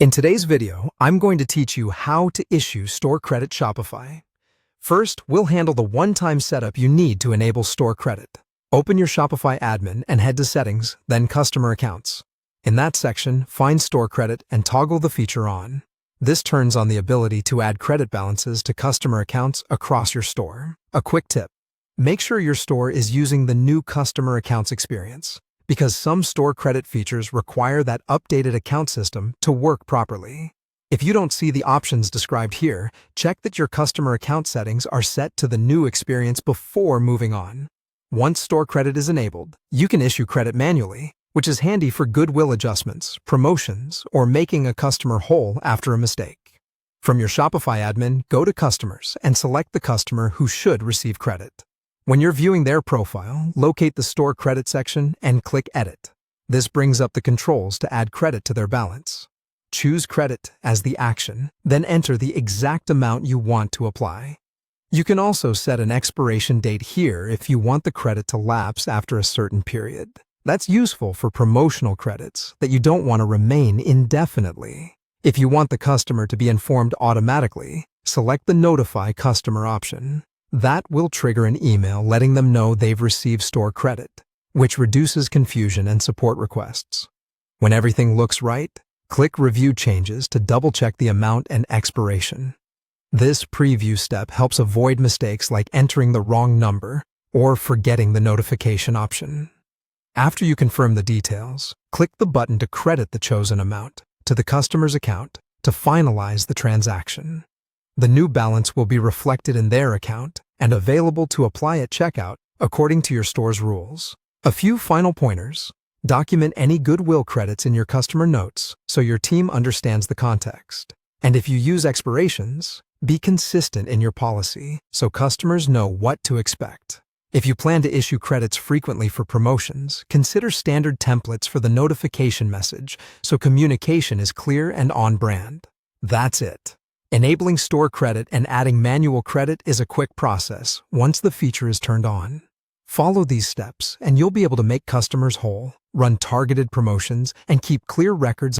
In today's video, I'm going to teach you how to issue store credit Shopify. First, we'll handle the one-time setup you need to enable store credit. Open your Shopify admin and head to Settings, then Customer Accounts. In that section, find Store Credit and toggle the feature on. This turns on the ability to add credit balances to customer accounts across your store. A quick tip: make sure your store is using the new customer accounts experience, because some store credit features require that updated account system to work properly. If you don't see the options described here, check that your customer account settings are set to the new experience before moving on. Once store credit is enabled, you can issue credit manually, which is handy for goodwill adjustments, promotions, or making a customer whole after a mistake. From your Shopify admin, go to Customers and select the customer who should receive credit. When you're viewing their profile, locate the Store Credit section and click Edit. This brings up the controls to add credit to their balance. Choose Credit as the action, then enter the exact amount you want to apply. You can also set an expiration date here if you want the credit to lapse after a certain period. That's useful for promotional credits that you don't want to remain indefinitely. If you want the customer to be informed automatically, select the Notify Customer option. That will trigger an email letting them know they've received store credit, which reduces confusion and support requests. When everything looks right, click Review Changes to double-check the amount and expiration. This preview step helps avoid mistakes like entering the wrong number or forgetting the notification option. After you confirm the details, click the button to credit the chosen amount to the customer's account to finalize the transaction. The new balance will be reflected in their account and available to apply at checkout according to your store's rules. A few final pointers: document any goodwill credits in your customer notes so your team understands the context. And if you use expirations, be consistent in your policy so customers know what to expect. If you plan to issue credits frequently for promotions, consider standard templates for the notification message so communication is clear and on brand. That's it. Enabling store credit and adding manual credit is a quick process once the feature is turned on. Follow these steps and you'll be able to make customers whole, run targeted promotions, and keep clear records